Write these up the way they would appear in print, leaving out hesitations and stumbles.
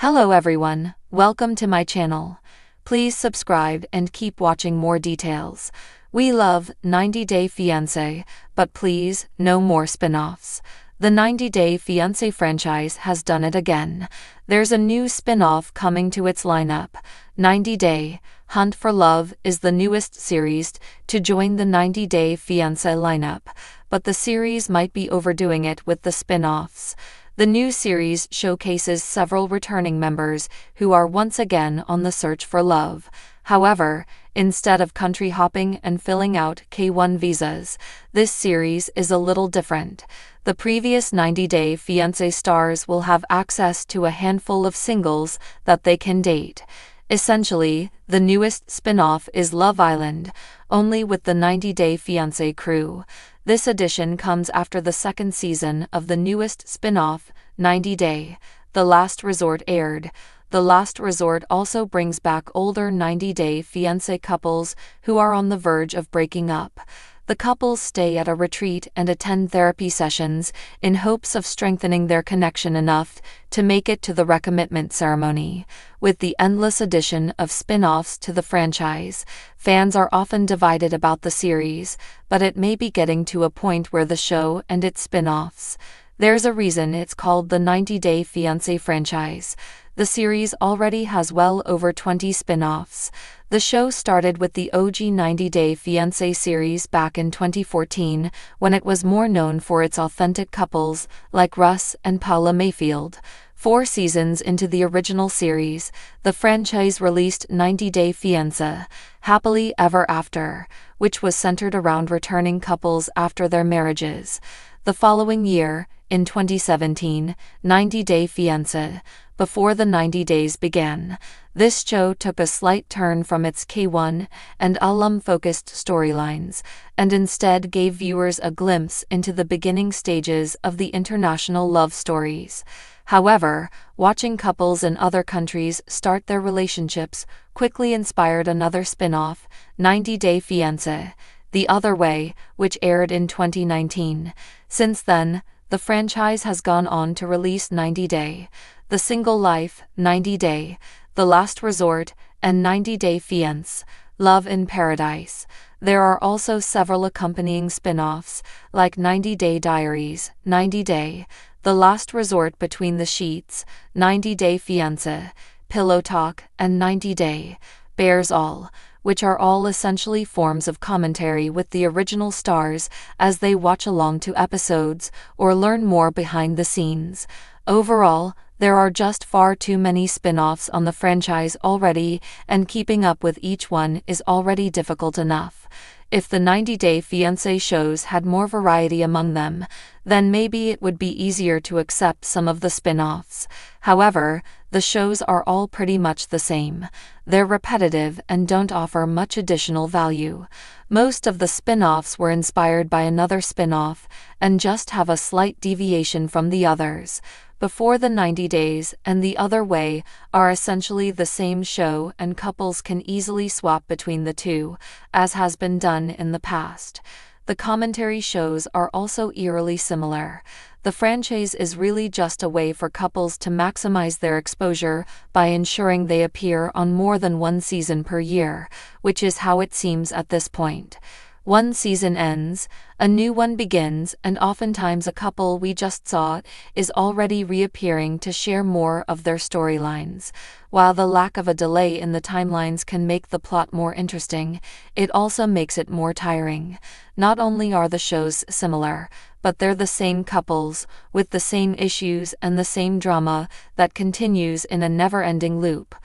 Hello everyone, welcome to my channel. Please subscribe and keep watching more details. We love 90 Day Fiancé, but please, no more spin-offs. The 90 Day Fiancé franchise has done it again. There's a new spin-off coming to its lineup. 90 Day Hunt for Love is the newest series to join the 90 Day Fiancé lineup, but the series might be overdoing it with the spin-offs. The new series showcases several returning members who are once again on the search for love. However, instead of country hopping and filling out K-1 visas, this series is a little different. The previous 90 Day Fiancé stars will have access to a handful of singles that they can date. Essentially, the newest spin-off is Love Island, only with the 90 Day Fiancé crew. This edition comes after the second season of the newest spin-off, 90 Day. The Last Resort aired. The Last Resort also brings back older 90 Day Fiancé couples who are on the verge of breaking up. The couples stay at a retreat and attend therapy sessions in hopes of strengthening their connection enough to make it to the recommitment ceremony. With the endless addition of spin-offs to the franchise, fans are often divided about the series, but it may be getting to a point where the show and its spin-offs. There's a reason it's called the 90 Day Fiancé franchise. The series already has well over 20 spin-offs. The show started with the OG 90 Day Fiancé series back in 2014, when it was more known for its authentic couples, like Russ and Paula Mayfield. 4 seasons into the original series, the franchise released 90 Day Fiancé, Happily Ever After, which was centered around returning couples after their marriages. The following year, in 2017, 90 Day Fiancé, Before the 90 Days Began. This show took a slight turn from its K-1 and alum-focused storylines, and instead gave viewers a glimpse into the beginning stages of the international love stories. However, watching couples in other countries start their relationships quickly inspired another spin-off, 90 Day Fiancé, The Other Way, which aired in 2019. Since then, the franchise has gone on to release 90 Day, The Single Life, 90 Day, The Last Resort, and 90 Day Fiancé, Love in Paradise. There are also several accompanying spin-offs, like 90 Day Diaries, 90 Day, The Last Resort Between the Sheets, 90 Day Fiancé, Pillow Talk, and 90 Day, Bears All, which are all essentially forms of commentary with the original stars as they watch along to episodes or learn more behind the scenes. Overall, there are just far too many spin-offs on the franchise already, and keeping up with each one is already difficult enough. If the 90 Day Fiancé shows had more variety among them, then maybe it would be easier to accept some of the spin-offs. However, the shows are all pretty much the same. They're repetitive and don't offer much additional value. Most of the spin-offs were inspired by another spin-off and just have a slight deviation from the others. Before the 90 Days and The Other Way are essentially the same show, and couples can easily swap between the two, as has been done in the past. The commentary shows are also eerily similar. The franchise is really just a way for couples to maximize their exposure by ensuring they appear on more than one season per year, which is how it seems at this point. One season ends, a new one begins, and oftentimes a couple we just saw is already reappearing to share more of their storylines. While the lack of a delay in the timelines can make the plot more interesting, it also makes it more tiring. Not only are the shows similar, but they're the same couples, with the same issues and the same drama that continues in a never-ending loop.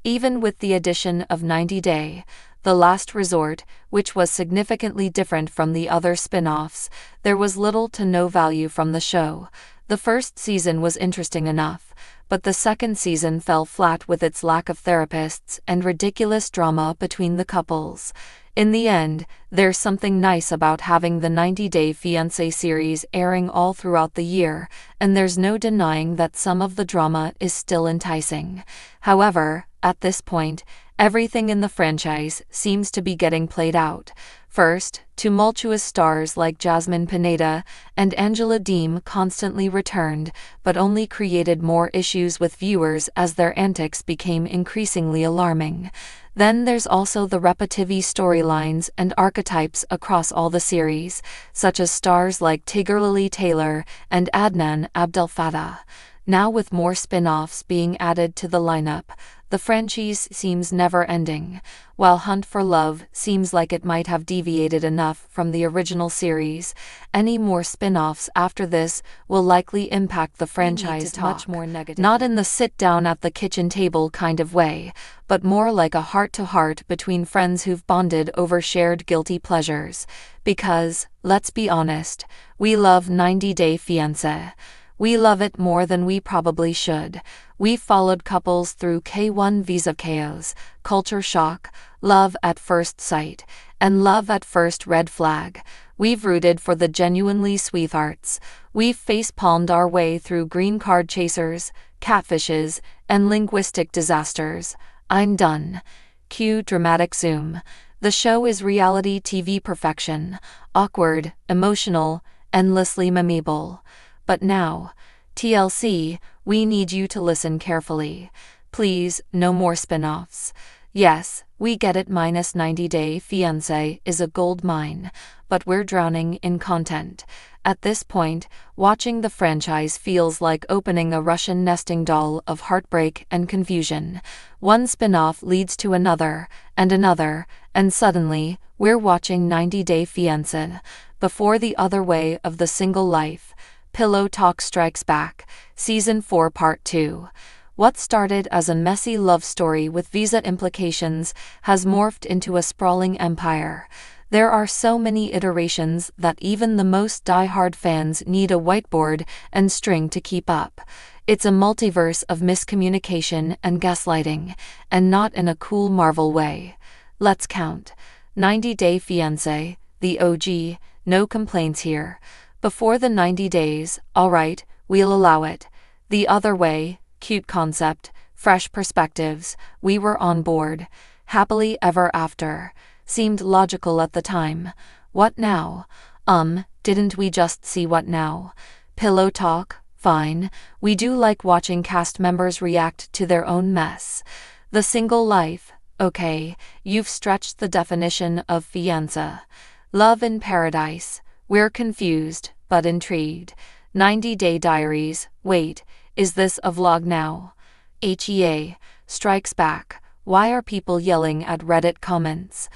Even with the addition of 90 Day, The Last Resort, which was significantly different from the other spin-offs, there was little to no value from the show. The first season was interesting enough, but the second season fell flat with its lack of therapists and ridiculous drama between the couples. In the end, there's something nice about having the 90 Day Fiancé series airing all throughout the year, and there's no denying that some of the drama is still enticing. However, at this point, Everything in the franchise seems to be getting played out. First, tumultuous stars like Jasmine Pineda and Angela Deem constantly returned, but only created more issues with viewers as their antics became increasingly alarming. Then there's also the repetitive storylines and archetypes across all the series, such as stars like Tigger Lily Taylor and Adnan Abdel Fattah. Now with more spin-offs being added to the lineup, the franchise seems never-ending, while Hunt for Love seems like it might have deviated enough from the original series. Any more spin-offs after this will likely impact the franchise much more negatively. Not in the sit-down at the kitchen table kind of way, but more like a heart-to-heart between friends who've bonded over shared guilty pleasures. Because, let's be honest, we love 90 Day Fiancé. We love it more than we probably should. We've followed couples through K1 visa chaos, culture shock, love at first sight, and love at first red flag. We've rooted for the genuinely sweethearts. We've face-palmed our way through green card chasers, catfishes, and linguistic disasters. I'm done. Cue dramatic zoom. The show is reality TV perfection, awkward, emotional, endlessly memeable. But now, TLC, we need you to listen carefully. Please, no more spin-offs. Yes, we get it, minus 90 Day Fiancé is a gold mine, but we're drowning in content. At this point, watching the franchise feels like opening a Russian nesting doll of heartbreak and confusion. One spin-off leads to another, and suddenly, we're watching 90 Day Fiancé. Before the other way of the single life, Pillow Talk Strikes Back, Season 4 Part 2. What started as a messy love story with visa implications has morphed into a sprawling empire. There are so many iterations that even the most die-hard fans need a whiteboard and string to keep up. It's a multiverse of miscommunication and gaslighting, and not in a cool Marvel way. Let's count. 90 Day Fiancé, the OG, no complaints here. Before the 90 days, alright, we'll allow it. The other way, cute concept, fresh perspectives, we were on board. Happily ever after, seemed logical at the time. What now? Didn't we just see What Now? Pillow Talk, fine, we do like watching cast members react to their own mess. The Single Life, okay, you've stretched the definition of fiancé. Love in Paradise, we're confused, but intrigued. 90 Day Diaries, wait, is this a vlog now? HEA, Strikes Back, why are people yelling at Reddit comments?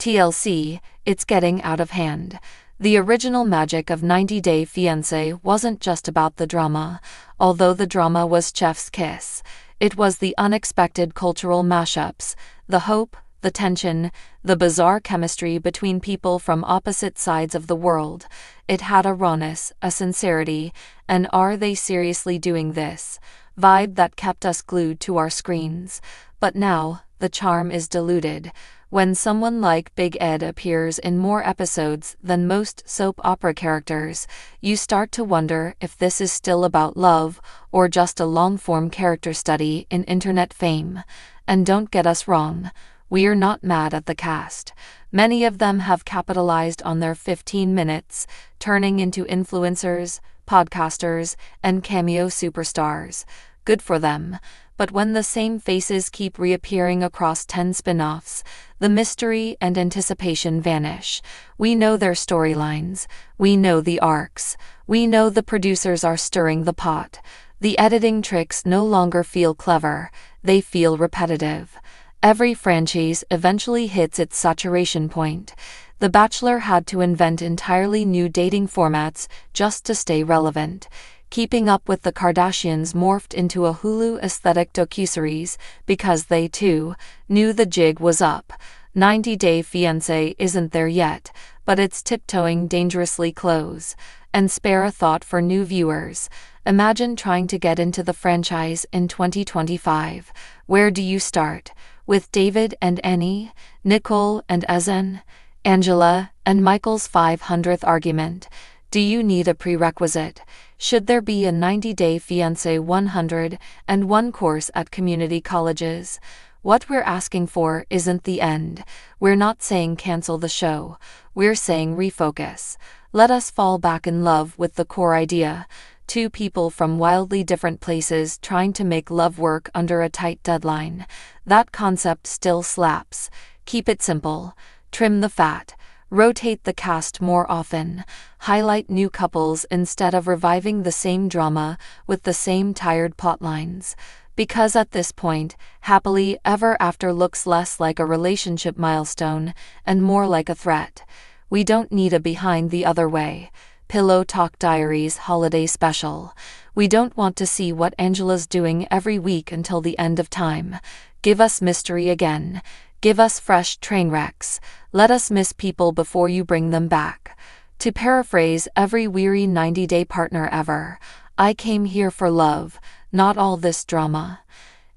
TLC, it's getting out of hand. The original magic of 90 Day Fiancé wasn't just about the drama, although the drama was chef's kiss. It was the unexpected cultural mashups, the hope, the tension, the bizarre chemistry between people from opposite sides of the world. It had a rawness, a sincerity, an "are they seriously doing this?" vibe that kept us glued to our screens. But now, the charm is diluted. When someone like Big Ed appears in more episodes than most soap opera characters, you start to wonder if this is still about love or just a long-form character study in internet fame. And don't get us wrong, we're not mad at the cast. Many of them have capitalized on their 15 minutes, turning into influencers, podcasters, and cameo superstars. Good for them. But when the same faces keep reappearing across 10 spin-offs, the mystery and anticipation vanish. We know their storylines. We know the arcs. We know the producers are stirring the pot. The editing tricks no longer feel clever. They feel repetitive. Every franchise eventually hits its saturation point. The Bachelor had to invent entirely new dating formats just to stay relevant. Keeping Up with the Kardashians morphed into a Hulu aesthetic docuseries because they, too, knew the jig was up. 90 Day Fiancé isn't there yet, but it's tiptoeing dangerously close. And spare a thought for new viewers. Imagine trying to get into the franchise in 2025. Where do you start? With David and Annie, Nicole and Ezen, Angela and Michael's 500th argument? Do you need a prerequisite? Should there be a 90 Day Fiancé 101 course at community colleges? What we're asking for isn't the end. We're not saying cancel the show. We're saying refocus. Let us fall back in love with the core idea. Two people from wildly different places trying to make love work under a tight deadline. That concept still slaps. Keep it simple. Trim the fat. Rotate the cast more often. Highlight new couples instead of reviving the same drama with the same tired plotlines. Because at this point, happily ever after looks less like a relationship milestone and more like a threat. We don't need a behind the other way. Pillow Talk Diaries Holiday Special. We don't want to see what Angela's doing every week until the end of time. Give us mystery again. Give us fresh train wrecks. Let us miss people before you bring them back. To paraphrase every weary 90-day partner ever, I came here for love, not all this drama.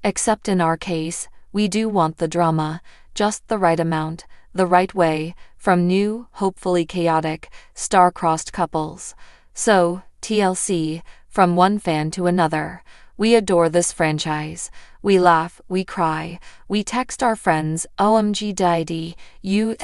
Except in our case, we do want the drama, just the right amount, the right way, from new, hopefully chaotic, star-crossed couples. So, TLC, from one fan to another. We adore this franchise. We laugh, we cry, we text our friends OMG Daddy, USEEDAT.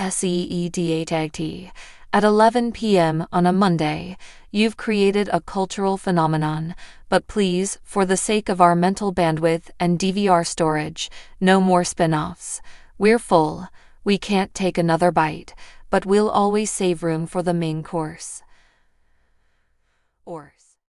At 11 p.m. on a Monday, you've created a cultural phenomenon, but please, for the sake of our mental bandwidth and DVR storage, no more spin-offs. We're full. We can't take another bite, but we'll always save room for the main course. Or